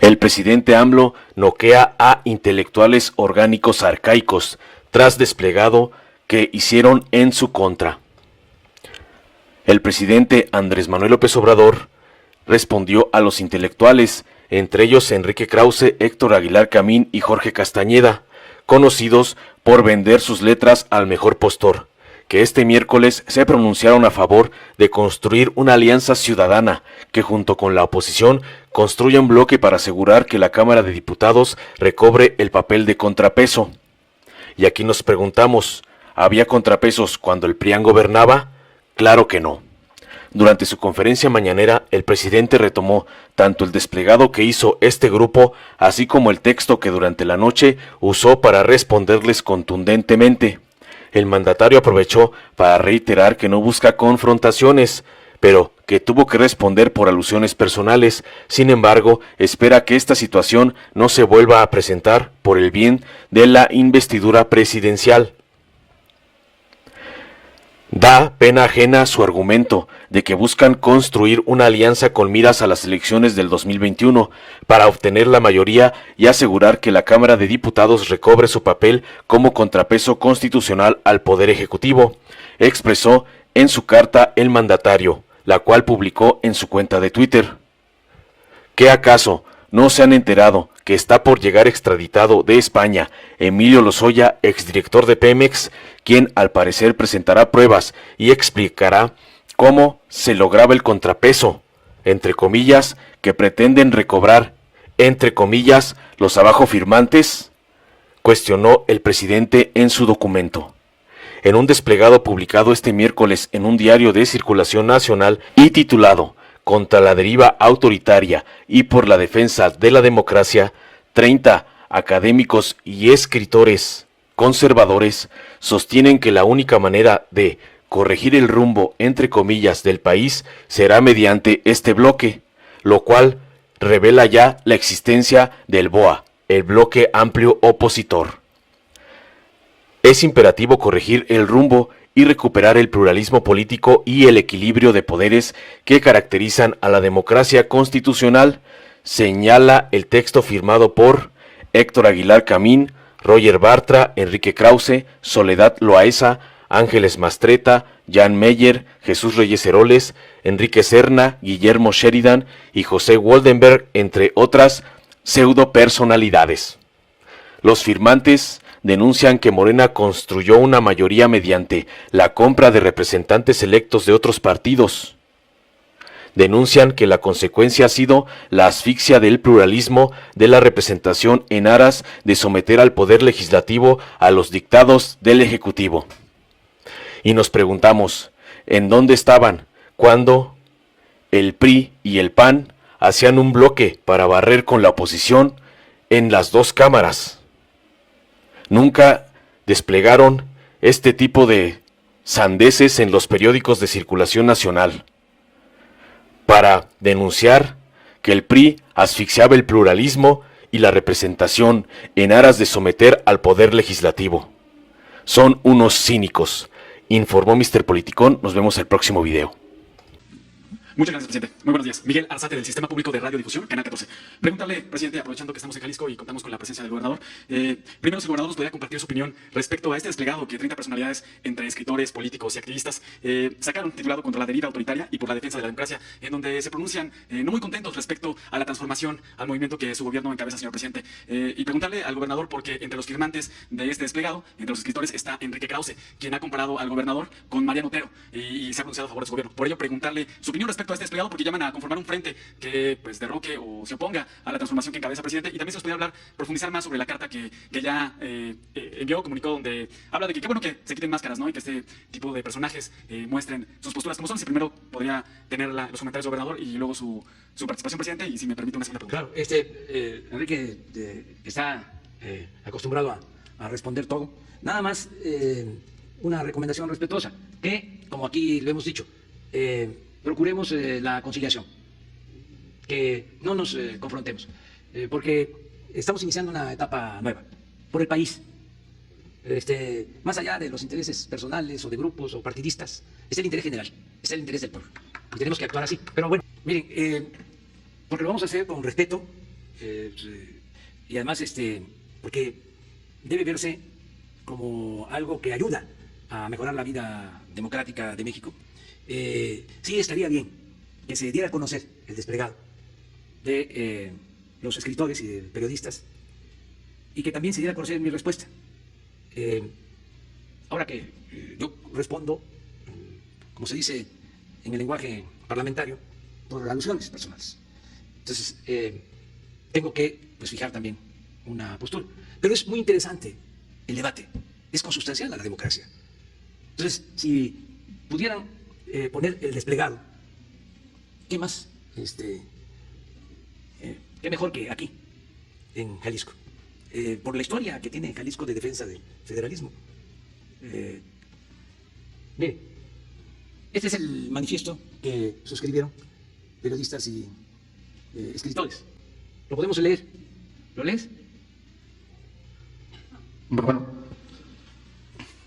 El presidente AMLO noquea a intelectuales orgánicos arcaicos tras desplegado que hicieron en su contra. El presidente Andrés Manuel López Obrador respondió a los intelectuales, entre ellos Enrique Krause, Héctor Aguilar Camín y Jorge Castañeda, conocidos por vender sus letras al mejor postor, que este miércoles se pronunciaron a favor de construir una alianza ciudadana que junto con la oposición construya un bloque para asegurar que la Cámara de Diputados recobre el papel de contrapeso. Y aquí nos preguntamos, ¿había contrapesos cuando el PRIAN gobernaba? Claro que no. Durante su conferencia mañanera, el presidente retomó tanto el desplegado que hizo este grupo, así como el texto que durante la noche usó para responderles contundentemente. El mandatario aprovechó para reiterar que no busca confrontaciones, pero que tuvo que responder por alusiones personales. Sin embargo, espera que esta situación no se vuelva a presentar por el bien de la investidura presidencial. Da pena ajena su argumento de que buscan construir una alianza con miras a las elecciones del 2021 para obtener la mayoría y asegurar que la Cámara de Diputados recobre su papel como contrapeso constitucional al Poder Ejecutivo, expresó en su carta el mandatario, la cual publicó en su cuenta de Twitter. ¿Qué acaso no se han enterado que está por llegar extraditado de España Emilio Lozoya, exdirector de Pemex, quien al parecer presentará pruebas y explicará cómo se lograba el contrapeso, entre comillas, que pretenden recobrar, entre comillas, los abajo firmantes? Cuestionó el presidente en su documento. En un desplegado publicado este miércoles en un diario de circulación nacional y titulado Contra la deriva autoritaria y por la defensa de la democracia, 30 académicos y escritores conservadores sostienen que la única manera de corregir el rumbo, entre comillas, del país será mediante este bloque, lo cual revela ya la existencia del BOA, el bloque amplio opositor. Es imperativo corregir el rumbo y recuperar el pluralismo político y el equilibrio de poderes que caracterizan a la democracia constitucional, señala el texto firmado por Héctor Aguilar Camín, Roger Bartra, Enrique Krause, Soledad Loaesa, Ángeles Mastreta, Jan Meyer, Jesús Reyes Heroles, Enrique Serna, Guillermo Sheridan y José Woldenberg, entre otras pseudopersonalidades. Los firmantes denuncian que Morena construyó una mayoría mediante la compra de representantes electos de otros partidos. Denuncian que la consecuencia ha sido la asfixia del pluralismo de la representación en aras de someter al Poder Legislativo a los dictados del Ejecutivo. Y nos preguntamos, ¿en dónde estaban cuando el PRI y el PAN hacían un bloque para barrer con la oposición en las dos cámaras? Nunca desplegaron este tipo de sandeces en los periódicos de circulación nacional para denunciar que el PRI asfixiaba el pluralismo y la representación en aras de someter al Poder Legislativo. Son unos cínicos, informó Mr. Politicón. Nos vemos el próximo video. Muchas gracias, presidente. Muy buenos días. Miguel Arzate, del Sistema Público de Radiodifusión, Canal 14. Preguntarle, presidente, aprovechando que estamos en Jalisco y contamos con la presencia del gobernador, primero, si el gobernador nos podría compartir su opinión respecto a este desplegado que 30 personalidades, entre escritores, políticos y activistas, sacaron, titulado Contra la deriva autoritaria y por la defensa de la democracia, en donde se pronuncian no muy contentos respecto a la transformación, al movimiento que su gobierno encabeza, señor presidente. Y preguntarle al gobernador, porque entre los firmantes de este desplegado, entre los escritores, está Enrique Krause, quien ha comparado al gobernador con Mariano Otero y se ha pronunciado a favor de su gobierno. Por ello, preguntarle su opinión respecto a este desplegado, porque llaman a conformar un frente que pues derroque o se oponga a la transformación que encabeza el presidente. Y también se nos podría hablar, profundizar más sobre la carta que ya envió, comunicó, donde habla de que qué bueno que se quiten máscaras, ¿no? Y que este tipo de personajes muestren sus posturas como son. Si primero podría tener los comentarios del gobernador y luego su participación, presidente, y si me permite una segunda pregunta. Claro, Enrique está acostumbrado a responder todo. Nada más una recomendación respetuosa, que, como aquí lo hemos dicho, procuremos la conciliación, que no nos confrontemos, porque estamos iniciando una etapa nueva por el país. Más allá de los intereses personales o de grupos o partidistas, es el interés general, es el interés del pueblo. Y tenemos que actuar así. Pero bueno, miren, porque lo vamos a hacer con respeto y además porque debe verse como algo que ayuda a mejorar la vida democrática de México. Sí estaría bien que se diera a conocer el desplegado de los escritores y de periodistas y que también se diera a conocer mi respuesta. Ahora que yo respondo, como se dice en el lenguaje parlamentario, por alusiones personales. Entonces, tengo que fijar también una postura. Pero es muy interesante el debate, es consustancial a la democracia. Entonces, si pudieran poner el desplegado, ¿qué más? ¿Qué mejor que aquí, en Jalisco? Por la historia que tiene Jalisco de defensa del federalismo. Mire, este es el manifiesto que suscribieron periodistas y escritores. Lo podemos leer. ¿Lo lees? Bueno.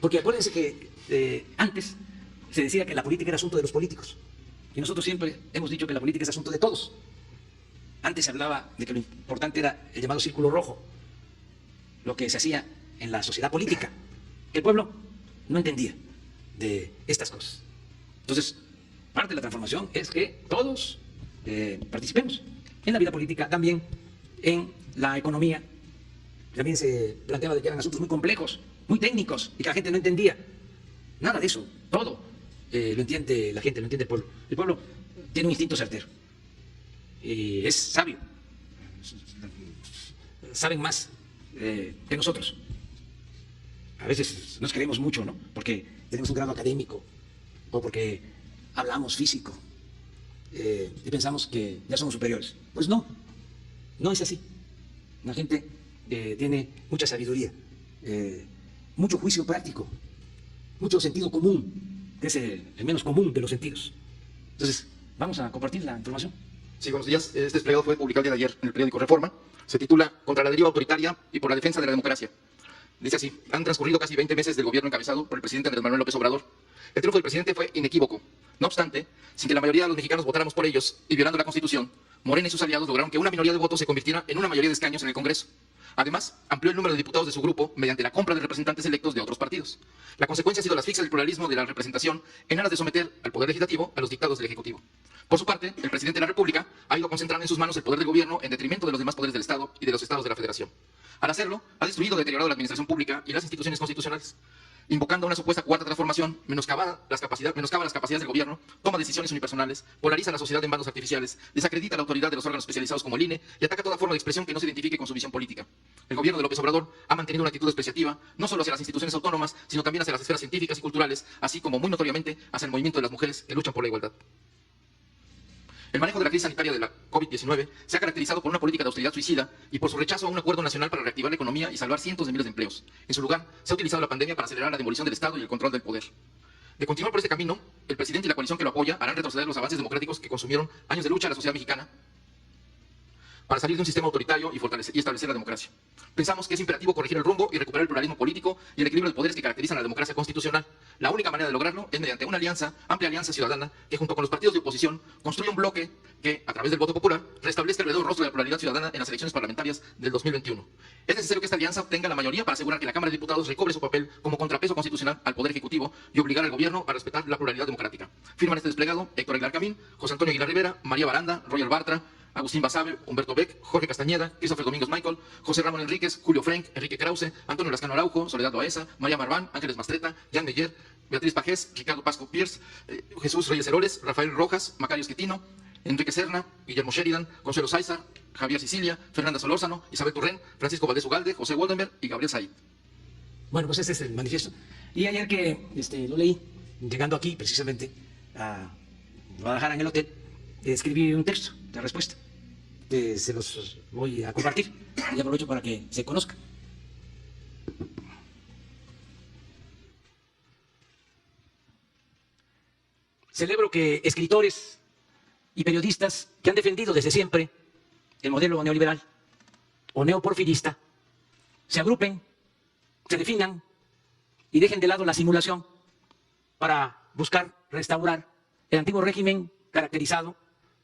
Porque acuérdense que antes se decía que la política era asunto de los políticos. Y nosotros siempre hemos dicho que la política es asunto de todos. Antes se hablaba de que lo importante era el llamado círculo rojo, lo que se hacía en la sociedad política, que el pueblo no entendía de estas cosas. Entonces, parte de la transformación es que todos participemos en la vida política, también en la economía. También se planteaba de que eran asuntos muy complejos, muy técnicos, y que la gente no entendía. Nada de eso, todo lo entiende la gente, lo entiende el pueblo. El pueblo tiene un instinto certero y es sabio. Saben más que nosotros. A veces nos creemos mucho, ¿no? Porque tenemos un grado académico o porque hablamos físico y pensamos que ya somos superiores. Pues no, no es así. La gente tiene mucha sabiduría, mucho juicio práctico, mucho sentido común, que es el menos común de los sentidos. Entonces, vamos a compartir la información. Sí, buenos días. Este desplegado fue publicado el día de ayer en el periódico Reforma. Se titula Contra la deriva autoritaria y por la defensa de la democracia. Dice así: han transcurrido casi 20 meses del gobierno encabezado por el presidente Andrés Manuel López Obrador. El triunfo del presidente fue inequívoco. No obstante, sin que la mayoría de los mexicanos votáramos por ellos y violando la Constitución, Morena y sus aliados lograron que una minoría de votos se convirtiera en una mayoría de escaños en el Congreso. Además, amplió el número de diputados de su grupo mediante la compra de representantes electos de otros partidos. La consecuencia ha sido la asfixia del pluralismo de la representación en aras de someter al Poder Legislativo a los dictados del Ejecutivo. Por su parte, el presidente de la República ha ido concentrando en sus manos el poder del gobierno en detrimento de los demás poderes del Estado y de los estados de la Federación. Al hacerlo, ha destruido o deteriorado la administración pública y las instituciones constitucionales. Invocando una supuesta cuarta transformación, menoscaba las capacidades del gobierno, toma decisiones unipersonales, polariza a la sociedad en bandos artificiales, desacredita la autoridad de los órganos especializados como el INE y ataca toda forma de expresión que no se identifique con su visión política. El gobierno de López Obrador ha mantenido una actitud despreciativa, no solo hacia las instituciones autónomas, sino también hacia las esferas científicas y culturales, así como muy notoriamente hacia el movimiento de las mujeres que luchan por la igualdad. El manejo de la crisis sanitaria de la COVID-19 se ha caracterizado por una política de austeridad suicida y por su rechazo a un acuerdo nacional para reactivar la economía y salvar cientos de miles de empleos. En su lugar, se ha utilizado la pandemia para acelerar la demolición del Estado y el control del poder. De continuar por este camino, el presidente y la coalición que lo apoya harán retroceder los avances democráticos que consumieron años de lucha a la sociedad mexicana para salir de un sistema autoritario y establecer la democracia. Pensamos que es imperativo corregir el rumbo y recuperar el pluralismo político y el equilibrio de poderes que caracterizan a la democracia constitucional. La única manera de lograrlo es mediante una amplia alianza ciudadana, que junto con los partidos de oposición construya un bloque que, a través del voto popular, restablezca el verdadero rostro de la pluralidad ciudadana en las elecciones parlamentarias del 2021. Es necesario que esta alianza obtenga la mayoría para asegurar que la Cámara de Diputados recobre su papel como contrapeso constitucional al Poder Ejecutivo y obligar al gobierno a respetar la pluralidad democrática. Firman este desplegado Héctor Aguilar Camín, José Antonio Aguilar Rivera, María Baranda, Roger Bartra, Agustín Basabe, Humberto Beck, Jorge Castañeda, Christopher Domingos Michael, José Ramón Enríquez, Julio Frank, Enrique Krause, Antonio Lascano Araujo, Soledad Loaesa, María Marván, Ángeles Mastreta, Jan Meyer, Beatriz Pajés, Ricardo Pasco Pierce, Jesús Reyes Heroles, Rafael Rojas, Macario Esquetino, Enrique Serna, Guillermo Sheridan, Consuelo Sáizar, Javier Sicilia, Fernanda Solórzano, Isabel Turren, Francisco Valdés Ugalde, José Waldenberg y Gabriel Said. Bueno, pues ese es el manifiesto. Y ayer que lo leí, llegando aquí precisamente a Guadalajara en el hotel, escribí un texto de respuesta. Se los voy a compartir y aprovecho para que se conozca. Celebro que escritores y periodistas que han defendido desde siempre el modelo neoliberal o neoporfirista se agrupen, se definan y dejen de lado la simulación para buscar restaurar el antiguo régimen caracterizado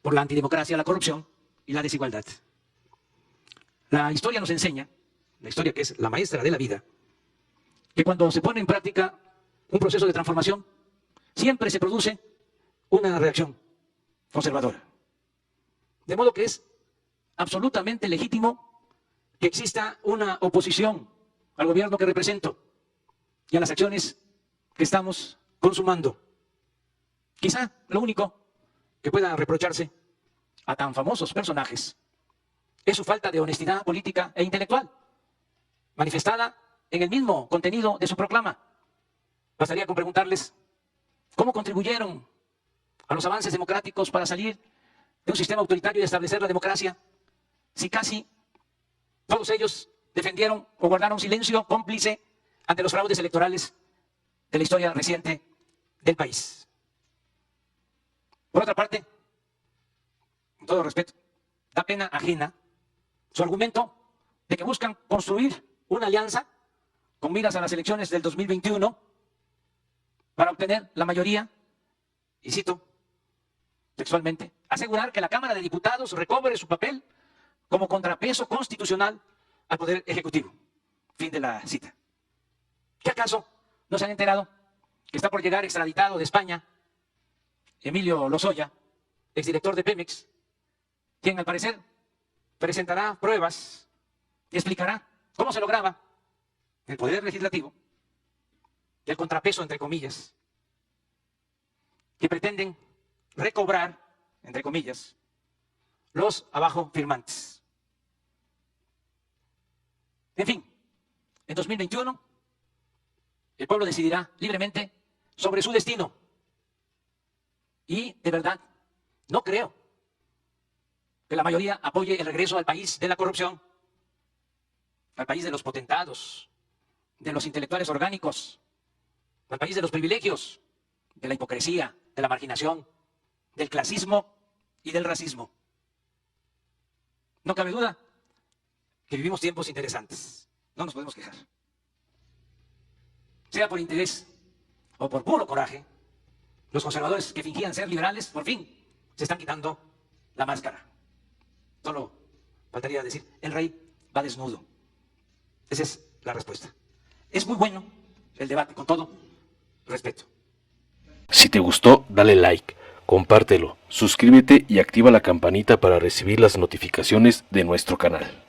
por la antidemocracia, la corrupción y la desigualdad. La historia nos enseña, la historia que es la maestra de la vida, que cuando se pone en práctica un proceso de transformación, siempre se produce una reacción conservadora. De modo que es absolutamente legítimo que exista una oposición al gobierno que represento y a las acciones que estamos consumando. Quizá lo único que pueda reprocharse a tan famosos personajes es su falta de honestidad política e intelectual, manifestada en el mismo contenido de su proclama. Bastaría con preguntarles cómo contribuyeron a los avances democráticos para salir de un sistema autoritario y establecer la democracia, si casi todos ellos defendieron o guardaron silencio cómplice ante los fraudes electorales de la historia reciente del país. Por otra parte, con todo respeto, da pena ajena su argumento de que buscan construir una alianza con miras a las elecciones del 2021 para obtener la mayoría, y cito textualmente, asegurar que la Cámara de Diputados recobre su papel como contrapeso constitucional al Poder Ejecutivo. Fin de la cita. ¿Qué acaso no se han enterado que está por llegar extraditado de España Emilio Lozoya, exdirector de Pemex, quien al parecer presentará pruebas y explicará cómo se lograba el Poder Legislativo, el contrapeso, entre comillas, que pretenden recobrar, entre comillas, los abajo firmantes. En fin, en 2021, el pueblo decidirá libremente sobre su destino. Y, de verdad, no creo que la mayoría apoye el regreso al país de la corrupción, al país de los potentados, de los intelectuales orgánicos, al país de los privilegios, de la hipocresía, de la marginación, del clasismo y del racismo. No cabe duda que vivimos tiempos interesantes. No nos podemos quejar. Sea por interés o por puro coraje, los conservadores que fingían ser liberales, por fin, se están quitando la máscara. Solo faltaría decir, el rey va desnudo. Esa es la respuesta. Es muy bueno el debate, con todo respeto. Si te gustó, dale like, compártelo, suscríbete y activa la campanita para recibir las notificaciones de nuestro canal.